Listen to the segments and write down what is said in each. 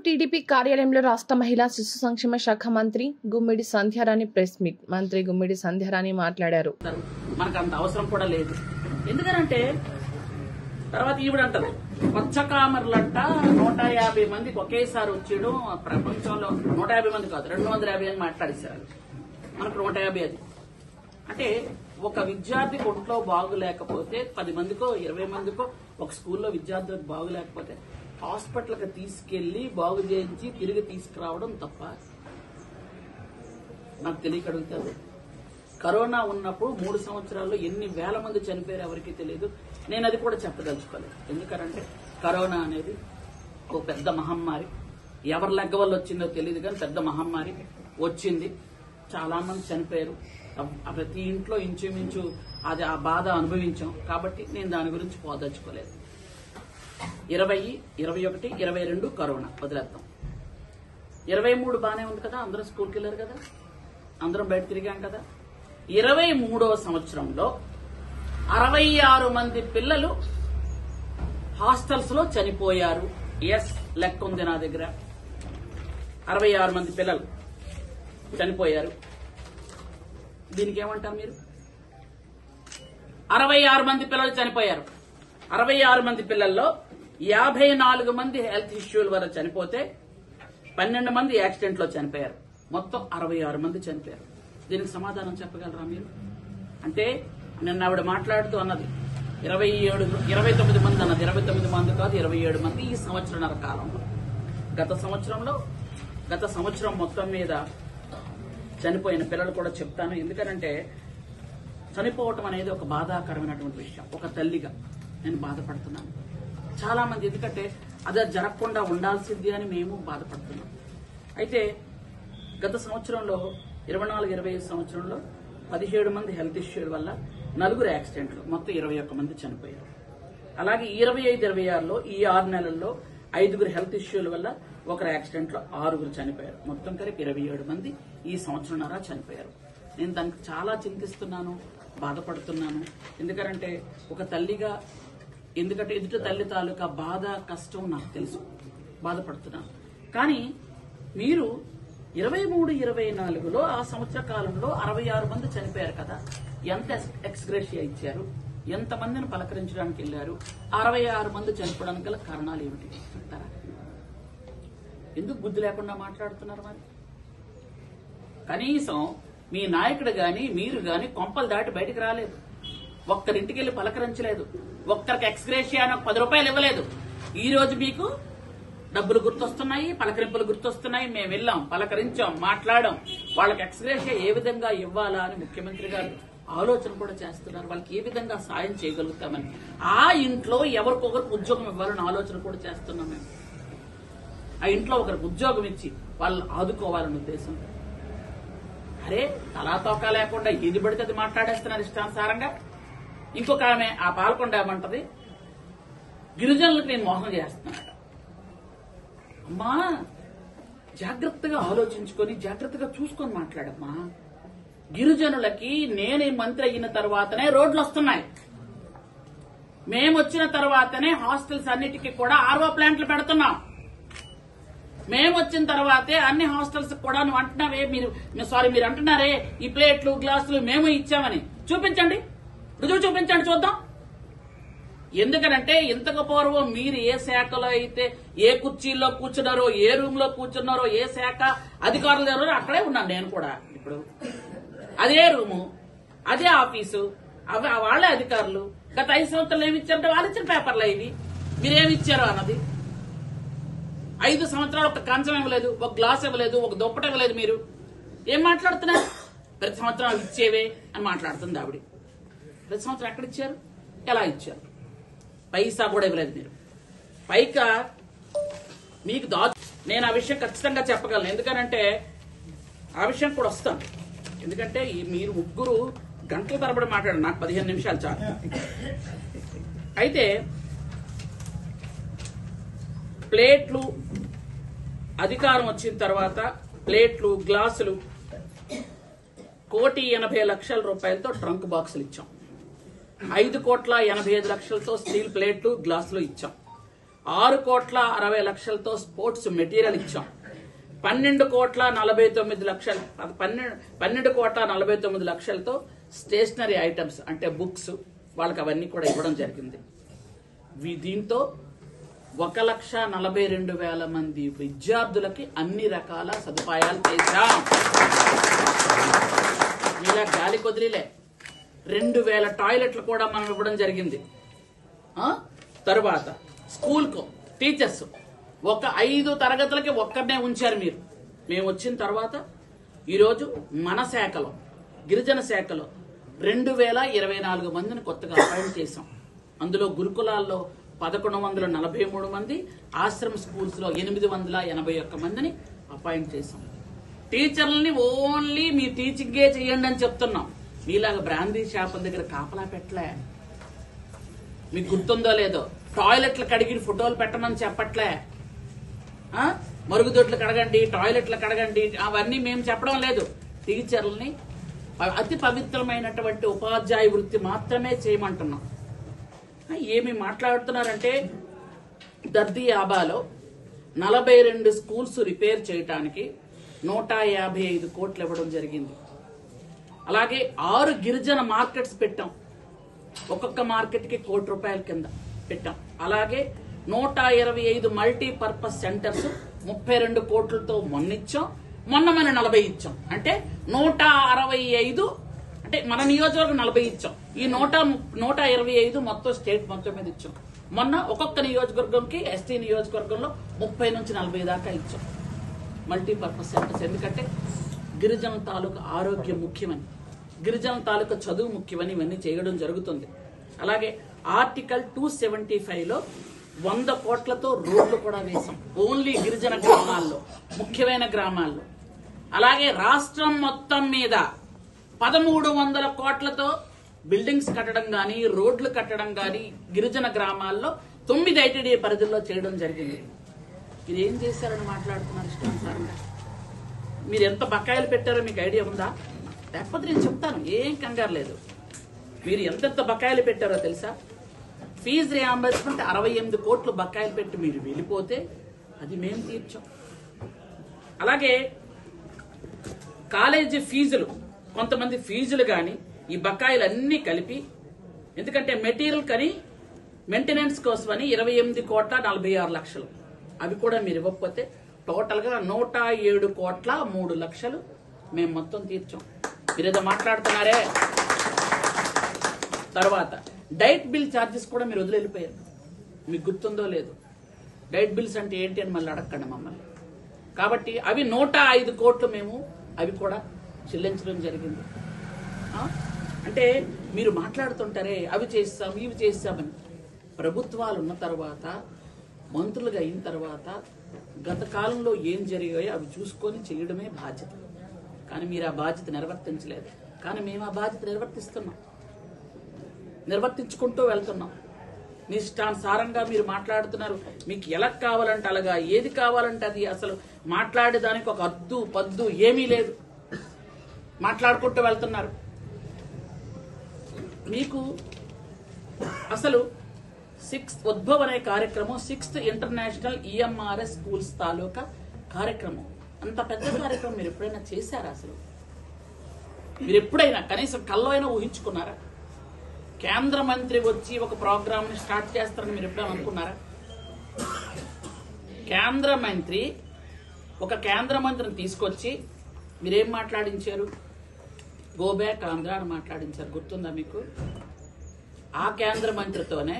TDP కార్యాలయంలో రాష్ట్ర మహిళా శిశు సంక్షేమ శాఖ మంత్రి గుమ్మిడి సంధ్యారాణి ప్రెస్ మీట్. మంత్రి గుమ్మిడి సంధ్యారాణి మాట్లాడారు. మనకు అంత అవసరం కూడా లేదు. ఎందుకంటే తర్వాత ఈవిడంటారు పచ్చకామర్లంట 150 మందికి ఒకేసారి వచ్చేయడం ప్రపంచంలో 150 మంది కాదు 250 అని మాట్లాడేశారు. మనకు 150 అది అంటే ఒక విద్యార్థికి ఒంట్లో బాగులేకపోతే 10 మందికో 20 మందికో ఒక స్కూల్లో విద్యార్థులకు బాగులేకపోతే హాస్పిటల్కి తీసుకెళ్లి బాగు చేయించి తిరిగి తీసుకురావడం తప్ప నాకు తెలియకడుగుతారు. కరోనా ఉన్నప్పుడు 3 సంవత్సరాల్లో ఎన్ని వేల మంది చనిపోయారు ఎవరికి తెలియదు. నేను అది కూడా చెప్పదలుచుకోలేదు. ఎందుకంటే కరోనా అనేది ఒక పెద్ద మహమ్మారి. ఎవరి లెక్క వల్ల వచ్చిందో తెలియదు కానీ పెద్ద మహమ్మారి వచ్చింది. చాలా మంది చనిపోయారు. ప్రతి ఇంట్లో ఇంచుమించు అది ఆ బాధ అనుభవించాం. కాబట్టి నేను దాని గురించి పోదలుచుకోలేదు. 20, 21, 22 కరోనా వదిలేద్దాం. 23 బానే ఉంది కదా, అందరూ స్కూల్కి వెళ్ళారు కదా, అందరం బయట తిరిగాం కదా. 23వ సంవత్సరంలో 66 మంది పిల్లలు హాస్టల్స్ లో చనిపోయారు. ఎస్, లెక్క ఉంది నా దగ్గర. 66 మంది పిల్లలు చనిపోయారు. దీనికి ఏమంటారు మీరు? 66 మంది పిల్లలు చనిపోయారు. 66 మంది పిల్లల్లో 54 మంది హెల్త్ ఇష్యూల వల్ల చనిపోతే 12 మంది యాక్సిడెంట్ లో చనిపోయారు. మొత్తం 66 మంది చనిపోయారు. దీనికి సమాధానం చెప్పగలరా మీరు? అంటే నిన్న ఆవిడ మాట్లాడుతూ అన్నది 29 మంది అన్నది. 29 మంది కాదు, 27 మంది ఈ సంవత్సరన్నర కాలంలో. గత సంవత్సరం మొత్తం మీద చనిపోయిన పిల్లలు కూడా చెప్తాను. ఎందుకంటే చనిపోవటం అనేది ఒక బాధాకరమైనటువంటి విషయం. ఒక తల్లిగా నేను బాధపడుతున్నాను. చాలా మంది ఎందుకంటే అది జరగకుండా ఉండాల్సింది అని మేము బాధపడుతున్నాం. అయితే గత సంవత్సరంలో 24-25 సంవత్సరంలో 17 మంది హెల్త్ ఇష్యూల వల్ల 4 యాక్సిడెంట్లు, మొత్తం 21 మంది చనిపోయారు. అలాగే 25-26లో ఈ 6 నెలల్లో 5 హెల్త్ ఇష్యూల వల్ల 1 యాక్సిడెంట్ లో 6 చనిపోయారు. మొత్తం కలిపి 27 మంది ఈ సంవత్సరంన్నర చనిపోయారు. నేను దానికి చాలా చింతిస్తున్నాను, బాధపడుతున్నాను. ఎందుకంటే ఒక తల్లిగా, ఎందుకంటే ఎదుటి తల్లి తాలూకా బాధ కష్టం నాకు తెలుసు, బాధపడుతున్నాను. కానీ మీరు 23-24లో ఆ సంవత్సర కాలంలో 66 మంది చనిపోయారు కదా, ఎంత ఎక్స్గ్రేషియా ఇచ్చారు, ఎంతమందిని పలకరించడానికి వెళ్లారు? 66 మంది చనిపోవడానికి గల కారణాలు ఏమిటి అంటారా? ఎందుకు బుద్ధి లేకుండా మాట్లాడుతున్నారు? మరి కనీసం మీ నాయకుడు గాని మీరు గాని కొంపలు దాటి బయటకు రాలేదు. ఒక్కరింటికి వెళ్లి పలకరించలేదు. ఒక్కరికి ఎక్స్గ్రేషియా 10 రూపాయలు ఇవ్వలేదు. ఈ రోజు మీకు డబ్బులు గుర్తొస్తున్నాయి, పలకరింపులు గుర్తొస్తున్నాయి. మేము వెళ్ళాం, పలకరించాం, మాట్లాడాం. వాళ్ళకి ఎక్స్గ్రేషియా ఏ విధంగా ఇవ్వాలా అని ముఖ్యమంత్రి గారు ఆలోచన కూడా చేస్తున్నారు. వాళ్ళకి ఏ విధంగా సాయం చేయగలుగుతామని, ఆ ఇంట్లో ఎవరికొకరికి ఉద్యోగం ఇవ్వాలని ఆలోచన కూడా చేస్తున్నాం మేము. ఆ ఇంట్లో ఒకరికి ఉద్యోగం ఇచ్చి వాళ్ళు ఆదుకోవాలన్న ఉద్దేశం. అరే తలాతోకా లేకుండా ఏది పడితే అది మాట్లాడేస్తున్నారు ఇష్టానుసారంగా. ఇంకొక ఆమె ఆ పాల్కొండ ఏమంటది, గిరిజనులకు నేను మోసం చేస్తున్నానట. అమ్మా, జాగ్రత్తగా ఆలోచించుకొని జాగ్రత్తగా చూసుకొని మాట్లాడమ్మా. గిరిజనులకి నేను మంత్రి అయిన తర్వాతనే రోడ్లు వస్తున్నాయి. మేము వచ్చిన తర్వాతనే హాస్టల్స్ అన్నిటికీ కూడా ఆర్ఓ ప్లాంట్లు పెడుతున్నాం. మేము వచ్చిన తర్వాతే అన్ని హాస్టల్స్ కూడా నువ్వు అంటున్నావే, మీరు అంటున్నారే ఈ ప్లేట్లు గ్లాసులు మేము ఇచ్చామని. చూపించండి, రుజువు చూపించండి చూద్దాం. ఎందుకనంటే ఇంతకు పూర్వం మీరు ఏ శాఖలో అయితే ఏ కుర్చీల్లో కూర్చున్నారో, ఏ రూమ్ లో కూర్చున్నారో, ఏ శాఖ అధికారులు ఎవరో అక్కడే ఉన్నాను నేను కూడా. ఇప్పుడు అదే రూము, అదే ఆఫీసు, వాళ్ళే అధికారులు. గత 5 సంవత్సరాలు ఏమి ఇచ్చారంటే వాళ్ళు ఇచ్చిన పేపర్లు ఇవి. మీరేమి ఇచ్చారో అన్నది. 5 సంవత్సరాలు ఒక కంచం ఇవ్వలేదు, ఒక గ్లాస్ ఇవ్వలేదు, ఒక దుప్పట ఇవ్వలేదు. మీరు ఏం మాట్లాడుతున్నారు? ప్రతి సంవత్సరం ఇచ్చేవే అని మాట్లాడుతుంది ఆవిడ. ప్రతి సంవత్సరం ఎక్కడ ఇచ్చారు, ఎలా ఇచ్చారు? పైసా కూడా ఇవ్వలేదు మీరు. పైగా మీకు నేను ఆ విషయం ఖచ్చితంగా చెప్పగలను. ఎందుకనంటే ఆ విషయం కూడా వస్తాను. ఎందుకంటే మీరు ముగ్గురు గంటల తరబడి మాట్లాడారు, నాకు 15 నిమిషాలు చాలు. అయితే ప్లేట్లు అధికారం వచ్చిన తర్వాత ప్లేట్లు గ్లాసులు 1,80,00,000 రూపాయలతో ట్రంక్ బాక్సులు ఇచ్చాం. 5,85,00,000తో స్టీల్ ప్లేట్లు గ్లాసులు ఇచ్చాం. 6,60,00,000తో స్పోర్ట్స్ మెటీరియల్ ఇచ్చాం. 12,49,00,000తో స్టేషనరీ ఐటమ్స్ అంటే బుక్స్ వాళ్ళకి అవన్నీ కూడా ఇవ్వడం జరిగింది. దీంతో 1,42,000 మంది విద్యార్థులకి అన్ని రకాల సదుపాయాలు చేశాం. ఇలా గాలి కొదిలిలే 2,000 టాయిలెట్లు కూడా మనం ఇవ్వడం జరిగింది. తరువాత స్కూల్కు టీచర్స్ 5 తరగతులకి ఒక్కరినే ఉంచారు మీరు. మేము వచ్చిన తర్వాత ఈరోజు మన శాఖలో గిరిజన శాఖలో 2,024 మందిని కొత్తగా అపాయింట్ చేశాం. అందులో గురుకులాల్లో 1,143 మంది, ఆశ్రమ స్కూల్స్ లో 881 మందిని అపాయింట్ చేశాం. టీచర్లని ఓన్లీ మీ టీచింగే చేయండి అని చెప్తున్నాం. మీలాగా బ్రాందీ షాపుల దగ్గర కాపలా పెట్టలే. మీకు గుర్తుందో లేదో, టాయిలెట్లు కడిగి ఫోటోలు పెట్టమని చెప్పట్లే. మరుగుదొడ్లు కడగండి, టాయిలెట్లు కడగండి అవన్నీ మేము చెప్పడం లేదు. టీచర్లని అతి పవిత్రమైనటువంటి ఉపాధ్యాయ వృత్తి మాత్రమే చేయమంటున్నాం. ఏమి మాట్లాడుతున్నారంటే దర్దీ ఆబాలో 42 స్కూల్స్ రిపేర్ చేయడానికి 155 కోట్లు ఇవ్వడం జరిగింది. అలాగే 6 గిరిజన మార్కెట్స్ పెట్టాం. ఒక్కొక్క మార్కెట్ కి ₹1,00,00,000 కింద పెట్టాం. అలాగే 125 మల్టీపర్పస్ సెంటర్స్ 32 కోట్లతో మొన్నిచ్చాం. మొన్న మన 40 ఇచ్చాం. అంటే 165 అంటే మన నియోజకవర్గం 40 ఇచ్చాం. ఈ 125 మొత్తం స్టేట్ మొత్తం మీద ఇచ్చాం. మొన్న ఒక్కొక్క నియోజకవర్గంకి ఎస్టీ నియోజకవర్గంలో 30 నుంచి 40 దాకా ఇచ్చాం మల్టీపర్పస్ సెంటర్స్. ఎందుకంటే గిరిజన తాలూకా ఆరోగ్యం ముఖ్యమని, గిరిజన తాలూకా చదువు ముఖ్యమని ఇవన్నీ చేయడం జరుగుతుంది. అలాగే ఆర్టికల్ 275లో 100 కోట్లతో రోడ్లు కూడా వేశాం ఓన్లీ గిరిజన గ్రామాల్లో, ముఖ్యమైన గ్రామాల్లో. అలాగే రాష్ట్రం మొత్తం మీద 1,300 కోట్లతో బిల్డింగ్స్ కట్టడం గాని, రోడ్లు కట్టడం గాని గిరిజన గ్రామాల్లో 9 ఐటీడీ పరిధిలో చేయడం జరిగింది. మీరు ఏం చేశారని మాట్లాడుతున్నారు ఇష్టానుసారంగా. మీరు ఎంత బకాయిలు పెట్టారో మీకు ఐడియా ఉందా? లేకపోతే నేను చెప్తాను, ఏం కంగారు లేదు. మీరు ఎంతెంత బకాయిలు పెట్టారో తెలుసా? ఫీజు రియంబర్స్మెంట్ 68 కోట్లు బకాయిలు పెట్టి మీరు వెళ్ళిపోతే అది మేము తీర్చాం. అలాగే కాలేజీ ఫీజులు, కొంతమంది ఫీజులు కానీ ఈ బకాయిలు అన్ని కలిపి, ఎందుకంటే మెటీరియల్ కానీ మెయింటెనెన్స్ కోసమని 28,46,00,000 అవి కూడా మీరు ఇవ్వకపోతే టోటల్ గా 107,03,00,000 మేము మొత్తం తీర్చాం. మీరేదో మాట్లాడుతున్నారే. తర్వాత డైట్ బిల్ ఛార్జెస్ కూడా మీరు వదిలిపోయారు. మీకు గుర్తుందో లేదు, డైట్ బిల్స్ అంటే ఏంటి అని మళ్ళీ అడగండి మమ్మల్ని. కాబట్టి అవి 105 కోట్లు మేము అవి కూడా చెల్లించడం జరిగింది. అంటే మీరు మాట్లాడుతుంటారే అవి చేస్తాం ఇవి చేస్తామని. ప్రభుత్వాలు ఉన్న తర్వాత, మంత్రులుగా అయిన తర్వాత గత కాలంలో ఏం జరిగాయో అవి చూసుకొని చేయడమే బాధ్యత. కానీ మీరు ఆ బాధ్యత నిర్వర్తించలేదు. కానీ మేము ఆ బాధ్యత నిర్వర్తించుకుంటూ వెళ్తున్నాం. మీ ఇష్టానుసారంగా మీరు మాట్లాడుతున్నారు. మీకు ఎలా కావాలంటే అలాగా, ఏది కావాలంటే అది. అసలు మాట్లాడేదానికి ఒక అద్దు పద్దు ఏమీ లేదు. మాట్లాడుకుంటూ వెళ్తున్నారు. మీకు అసలు 6th ఉద్భవ్ అనే కార్యక్రమం 6th ఇంటర్నేషనల్ EMRS స్కూల్స్ తాలూకా కార్యక్రమం. అంత పెద్ద కార్యక్రమం మీరు ఎప్పుడైనా చేశారా? అసలు మీరు ఎప్పుడైనా కనీసం కల్లో అయినా ఊహించుకున్నారా? కేంద్ర మంత్రి వచ్చి ఒక ప్రోగ్రామ్ ని స్టార్ట్ చేస్తారని మీరు ఎప్పుడైనా అనుకున్నారా? ఒక కేంద్ర మంత్రిని తీసుకొచ్చి మీరేం మాట్లాడించారు? గో బ్యాక్ ఆంధ్ర అని మాట్లాడించారు. గుర్తుందా మీకు? ఆ కేంద్ర మంత్రితోనే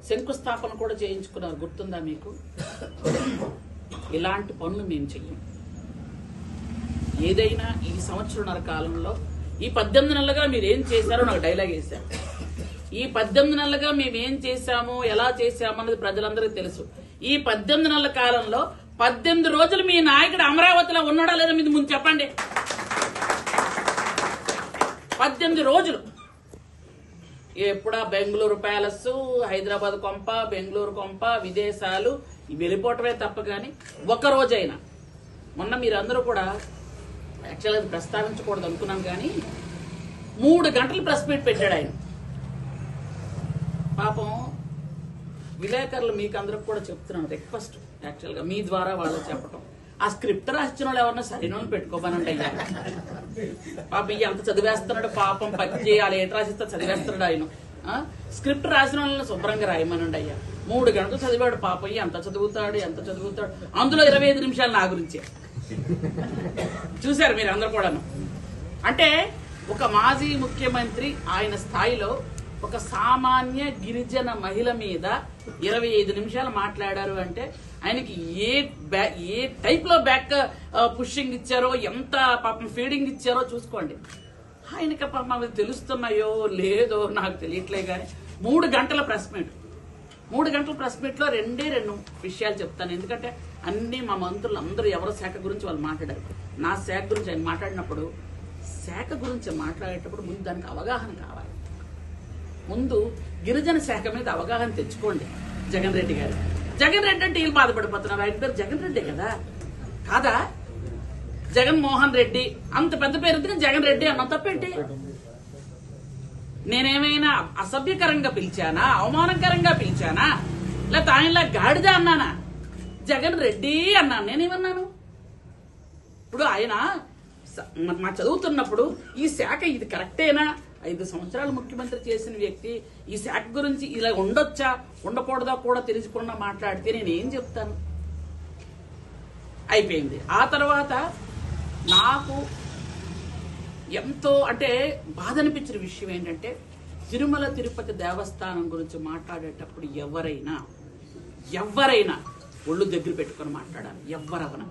శంకుస్థాపన కూడా చేయించుకున్నారు. గుర్తుందా మీకు? ఇలాంటి పనులు మేము చెయ్యం. ఏదైనా ఈ సంవత్సరంన్నర కాలంలో ఈ 18 నెలలుగా మీరు ఏం చేశారో నాకు డైలాగ్ వేశారు. ఈ 18 నెలలుగా మేము ఏం చేశామో, ఎలా చేశామో అన్నది ప్రజలందరికీ తెలుసు. ఈ 18 నెలల కాలంలో 18 రోజులు మీ నాయకుడు అమరావతిలో ఉన్నాడా లేదా మీరు ముందు చెప్పండి. 18 రోజులు ఎప్పుడా బెంగళూరు ప్యాలెస్, హైదరాబాద్ కొంప, బెంగళూరు కొంప, విదేశాలు వెళ్ళిపోవటమే తప్ప కానీ ఒక్క రోజైనా. మొన్న మీరందరూ కూడా యాక్చువల్గా ప్రస్తావించకూడదు అనుకున్నాం కానీ 3 గంటలు ప్రెస్ మీట్ పెట్టాడు ఆయన. పాపం విలేకరులు మీకు అందరికి కూడా చెప్తున్నాను, రిక్వెస్ట్ యాక్చువల్గా మీ ద్వారా వాళ్ళకి చెప్పటం, ఆ స్క్రిప్ట్ రాసిన వాళ్ళు ఎవరన్నా సరైన వాళ్ళు పెట్టుకోమనండి అయ్యా. పాపం ఎంత చదివేస్తున్నాడు, పాపం పచ్చి వాళ్ళు ఏట రాసిస్తే చదివేస్తున్నాడు ఆయన. స్క్రిప్ట్ రాసిన వాళ్ళని శుభ్రంగా రాయమనండి అయ్యా. 3 గంటలు చదివాడు పాపం, ఎంత చదువుతాడు. అందులో 25 నిమిషాలు నా గురించే చూశారు మీరు అందరు కూడాను. అంటే ఒక మాజీ ముఖ్యమంత్రి ఆయన స్థాయిలో ఒక సామాన్య గిరిజన మహిళ మీద 25 నిమిషాలు మాట్లాడారు అంటే ఆయనకి ఏ టైప్ లో బ్యాక్ పుషింగ్ ఇచ్చారో, ఎంత పాపం ఫీడింగ్ ఇచ్చారో చూసుకోండి. ఆయనకి పాపం అవి తెలుస్తున్నాయో లేదో నాకు తెలియట్లే కానీ 3 గంటల ప్రెస్ మీట్, 3 గంటల ప్రెస్ మీట్ లో 2 విషయాలు చెప్తాను. ఎందుకంటే అన్ని మా మంత్రులు అందరూ ఎవరి శాఖ గురించి వాళ్ళు మాట్లాడారు. నా శాఖ గురించి ఆయన మాట్లాడినప్పుడు, శాఖ గురించి మాట్లాడేటప్పుడు ముందు దానికి అవగాహన కావాలి. ముందు గిరిజన శాఖ మీద అవగాహన తెచ్చుకోండి. జగన్ రెడ్డి గారు, జగన్ రెడ్డి అంటే వీళ్ళు బాధపడిపోతున్నారు. ఆయన పేరు జగన్ రెడ్డి కదా, కాదా? జగన్మోహన్ రెడ్డి అంత పెద్ద పేరు జగన్ రెడ్డి అన్న తప్పేంటి? నేనేమైనా అసభ్యకరంగా పిలిచానా, అవమానకరంగా పిలిచానా, లేకపోతే ఆయనలా గాడిద అన్నానా? జగన్ రెడ్డి అన్నాను. నేనేమన్నాను? ఇప్పుడు ఆయన మా చదువుతున్నప్పుడు ఈ శాఖ ఇది కరెక్టేనా, 5 సంవత్సరాలు ముఖ్యమంత్రి చేసిన వ్యక్తి ఈ శాఖ గురించి ఇలా ఉండొచ్చా ఉండకూడదా కూడా తెలుసుకుండా మాట్లాడితే నేనేం చెప్తాను? అయిపోయింది. ఆ తర్వాత నాకు ఎంతో అంటే బాధ అనిపించిన విషయం ఏంటంటే, తిరుమల తిరుపతి దేవస్థానం గురించి మాట్లాడేటప్పుడు ఎవరైనా ఒళ్ళు దగ్గర పెట్టుకుని మాట్లాడాలి. ఎవరవన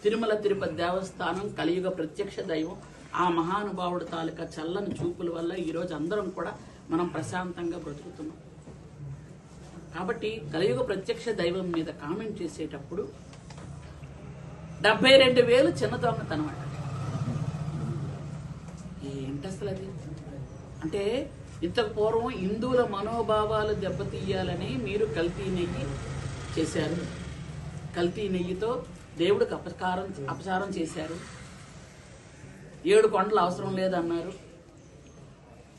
తిరుమల తిరుపతి దేవస్థానం కలియుగ ప్రత్యక్ష దైవం. ఆ మహానుభావుడు తాలూకా చల్లని చూపుల వల్ల ఈరోజు అందరం కూడా మనం ప్రశాంతంగా బ్రతుకుతున్నాం. కాబట్టి కలియుగ ప్రత్యక్ష దైవం మీద కామెంట్ చేసేటప్పుడు 72,000 చిన్న దొంగతనం అన్నమాట. ఏంటి అసలు అది? అంటే ఇంతకు పూర్వం హిందువుల మనోభావాలు దెబ్బతీయాలని మీరు కల్తీ నెయ్యి చేశారు. కల్తీ నెయ్యితో దేవుడికి అపచారం చేశారు. 7 కొండలు అవసరం లేదన్నారు.